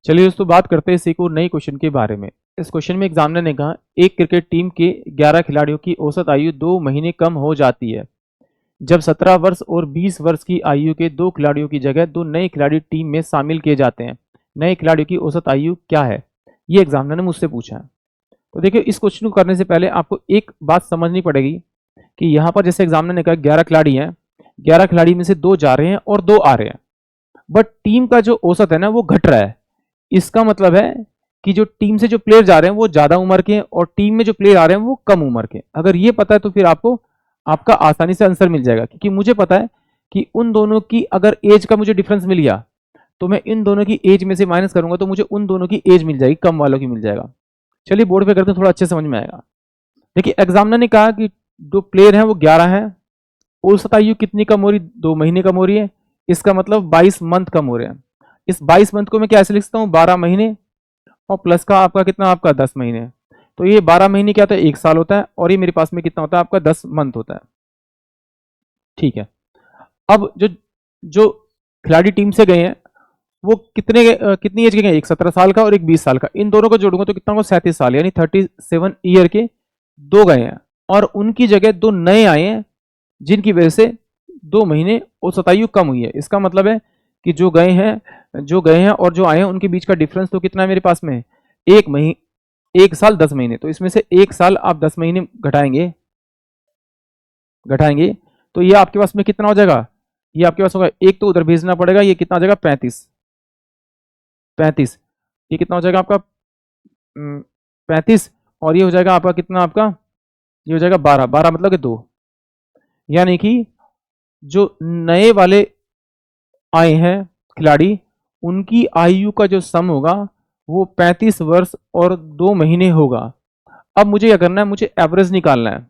चलिए दोस्तों बात करते हैं इसी को नई क्वेश्चन के बारे में। इस क्वेश्चन में एग्जामिनर ने कहा एक क्रिकेट टीम के 11 खिलाड़ियों की औसत आयु 2 महीने कम हो जाती है जब 17 वर्ष और 20 वर्ष की आयु के 2 खिलाड़ियों की जगह 2 नए खिलाड़ी टीम में शामिल किए जाते हैं। नए खिलाड़ियों की औसत आयु क्या है, ये एग्जामिनर ने मुझसे पूछा है। तो देखिए इस क्वेश्चन को करने से पहले आपको एक बात समझनी पड़ेगी कि यहाँ पर जैसे एग्जामिनर ने कहा 11 खिलाड़ी हैं, 11 खिलाड़ी में से 2 जा रहे हैं और 2 आ रहे हैं, बट टीम का जो औसत है ना वो घट रहा है। इसका मतलब है कि जो टीम से जो प्लेयर जा रहे हैं वो ज्यादा उम्र के हैं और टीम में जो प्लेयर आ रहे हैं वो कम उम्र के। अगर ये पता है तो फिर आपको आपका आसानी से आंसर मिल जाएगा, क्योंकि मुझे पता है कि उन दोनों की अगर एज का मुझे डिफरेंस मिल गया तो मैं इन दोनों की एज में से माइनस करूंगा तो मुझे उन दोनों की एज मिल जाएगी, कम वालों की मिल जाएगा। चलिए बोर्ड पे करते हैं, थोड़ा अच्छे समझ में आएगा। देखिए एग्जामिनर ने कहा कि जो प्लेयर हैं वो 11 हैं, औसत आयु कितनी कम हो रही, 2 महीने कम हो रही है। इसका मतलब 22 मंथ कम हो रहे हैं। इस 22 मंथ को मैं कैसे लिख सकता हूँ, 12 महीने और प्लस का आपका कितना, आपका 10 महीने। तो ये 12 महीने क्या होता है, 1 साल होता है, और ये मेरे पास में कितना होता है, आपका 10 मंथ होता है। ठीक है। अब जो जो खिलाड़ी टीम से गए हैं वो कितनी एज के गए, एक 17 साल का और एक 20 साल का। इन दोनों को जोड़ूंगा तो कितना होगा, 37 साल, यानी 37 ईयर के 2 गए हैं और उनकी जगह 2 नए आए हैं जिनकी वजह से 2 महीने औसत आयु कम हुई है। इसका मतलब है कि जो गए हैं और जो आए हैं उनके बीच का डिफरेंस तो कितना है मेरे पास में, 1 साल 10 महीने। तो इसमें से 1 साल आप 10 महीने घटाएंगे तो ये आपके पास में कितना हो जाएगा, ये आपके पास होगा, एक तो उधर भेजना पड़ेगा, ये कितना हो जाएगा, 35। ये कितना हो जाएगा आपका 35, और ये हो जाएगा आपका कितना, आपका ये हो जाएगा 12 मतलब कि 2। यानी कि जो नए वाले आए हैं खिलाड़ी उनकी आयु का जो सम होगा वो 35 वर्ष और 2 महीने होगा। अब मुझे क्या करना है, मुझे एवरेज निकालना है।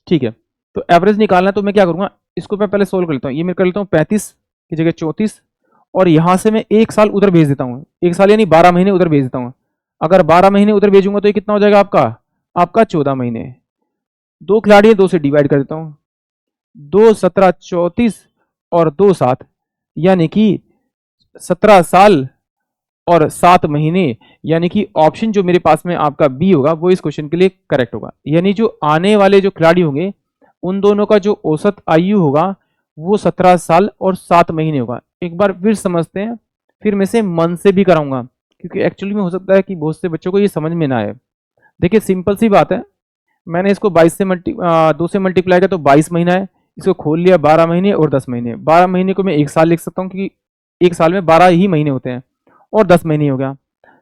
ठीक है, तो एवरेज निकालना है तो मैं क्या करूंगा, इसको मैं पहले सोल्व कर लेता हूँ। ये मैं कर लेता हूँ 35 की जगह 34, और यहां से मैं 1 साल उधर भेज देता हूँ, 1 साल यानी 12 महीने उधर भेज देता हूँ। अगर 12 महीने उधर भेजूंगा तो ये कितना हो जाएगा आपका, आपका 14 महीने। 2 खिलाड़ी है, 2 से डिवाइड कर देता हूँ, 2 17 34 और 2 7, यानी कि 17 साल और 7 महीने। यानी कि ऑप्शन जो मेरे पास में आपका बी होगा वो इस क्वेश्चन के लिए करेक्ट होगा। यानी जो आने वाले जो खिलाड़ी होंगे उन दोनों का जो औसत आयु होगा वो 17 साल और 7 महीने होगा। एक बार फिर समझते हैं, फिर मैं से मन से भी कराऊंगा, क्योंकि एक्चुअली में हो सकता है कि बहुत से बच्चों को ये समझ में ना आए। देखिए सिंपल सी बात है, मैंने इसको 2 से मल्टीप्लाई किया तो 22 महीना है, इसको खोल लिया 12 महीने और 10 महीने। 12 महीने को मैं 1 साल लिख सकता हूँ, क्योंकि 1 साल में 12 ही महीने होते हैं, और 10 महीने हो गया।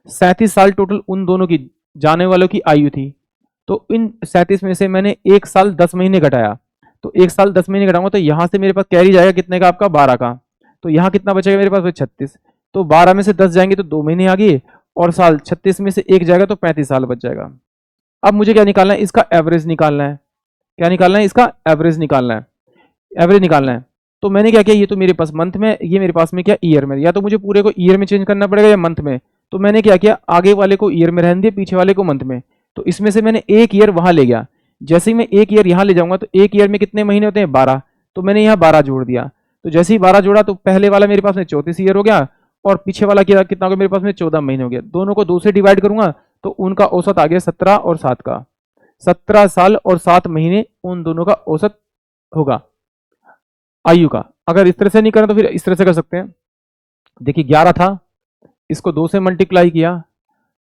37 साल टोटल उन दोनों की जाने वालों की आयु थी। तो इन 37 में से मैंने 1 साल 10 महीने घटाया, तो 1 साल 10 महीने घटाऊंगा तो यहां से मेरे पास कैरी जाएगा कितने का, आपका 12 का। तो यहाँ कितना बचेगा मेरे पास, 36। तो 12 में से 10 जाएंगे तो 2 महीने आ गए, और साल 36 में से 1 जाएगा तो 35 साल बच जाएगा। अब मुझे क्या निकालना है, इसका एवरेज निकालना है। क्या निकालना है, इसका एवरेज निकालना है। एवरेज निकालना है तो मैंने क्या किया, ये तो मेरे पास मंथ में, ये मेरे पास में क्या ईयर में, या तो मुझे पूरे को ईयर में चेंज करना पड़ेगा या मंथ में। तो मैंने क्या किया, आगे वाले को ईयर में रहने दिया, पीछे वाले को मंथ में। तो इसमें से मैंने 1 ईयर वहां ले गया। जैसे ही मैं 1 ईयर यहां ले जाऊंगा तो 1 ईयर में कितने महीने होते हैं, 12। तो मैंने यहाँ 12 जोड़ दिया। तो जैसे ही 12 जोड़ा तो पहले वाला मेरे पास में 34 ईयर हो गया, और पीछे वाला कितना हो गया मेरे पास में, 14 महीने हो गया। दोनों को 2 से डिवाइड करूंगा तो उनका औसत आ गया 17 और 7 का। 17 साल और 7 महीने उन दोनों का औसत होगा आयु का। अगर इस तरह से नहीं करें तो फिर इस तरह से कर सकते हैं। देखिए 11 था, इसको 2 से मल्टीप्लाई किया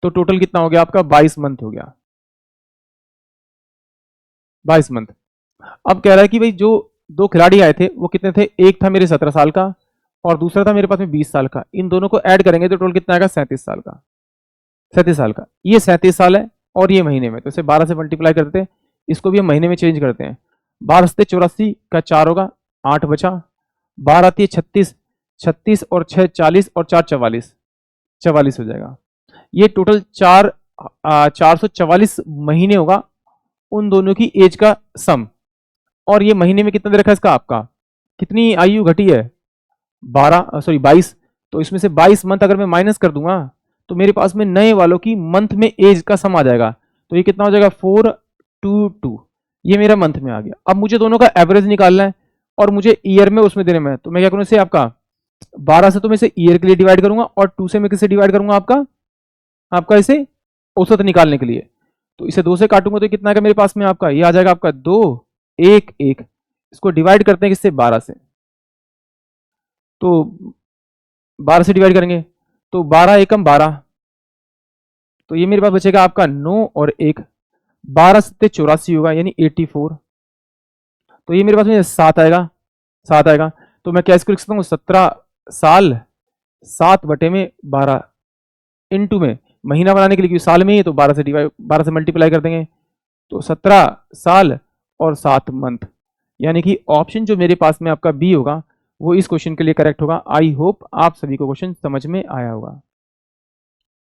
तो टोटल कितना हो गया आपका, 22 मंथ हो गया, 22 मंथ। अब कह रहा है कि भाई जो 2 खिलाड़ी आए थे वो कितने थे, एक था मेरे 17 साल का और दूसरा था मेरे पास में 20 साल का। इन दोनों को ऐड करेंगे तो टोटल कितना आएगा, 37 साल का। 37 साल का, ये 37 साल है और ये महीने में, तो इसे 12 से मल्टीप्लाई करते हैं, इसको भी हम महीने में चेंज करते हैं। 12 से 84 का 4 होगा, 8 बचा, 12 आती है 36, 36 और 6 40 और 4 44, 44 हो जाएगा। ये टोटल 444 महीने होगा उन दोनों की एज का सम। और ये महीने में कितना दे रखा है इसका, आपका कितनी आयु घटी है, 22। तो इसमें से 22 मंथ अगर मैं माइनस कर दूंगा तो मेरे पास में नए वालों की मंथ में एज का सम आ जाएगा। तो ये कितना हो जाएगा, 422, ये मेरा मंथ में आ गया। अब मुझे दोनों का एवरेज निकालना है और मुझे ईयर में उसमें देने में है, तो मैं क्या करूँ, इसे आपका 12 से तो मैं इसे ईयर के लिए डिवाइड करूंगा और 2 से मैं किसे डिवाइड करूंगा, आपका इसे औसत निकालने के लिए। तो इसे 2 से काटूंगा तो कितना आएगा मेरे पास में, आपका ये आ जाएगा आपका 2 1 1। इसको डिवाइड करते हैं किससे, 12 से। तो 12 से डिवाइड करेंगे तो 12 एकम 12, तो ये मेरे पास बचेगा आपका 9 और 1, 12 सत्ते 84 होगा यानी 84। तो ये मेरे पास में 7 आएगा, 7 आएगा। तो मैं क्या इसको लिख सकता हूँ, 17 साल 7 बटे में 12 इंटू में महीना बनाने के लिए, क्योंकि साल में ही है तो 12 से डिवाइड 12 से मल्टीप्लाई कर देंगे। तो 17 साल और 7 मंथ, यानी कि ऑप्शन जो मेरे पास में आपका बी होगा वो इस क्वेश्चन के लिए करेक्ट होगा। आई होप आप सभी को क्वेश्चन समझ में आया होगा।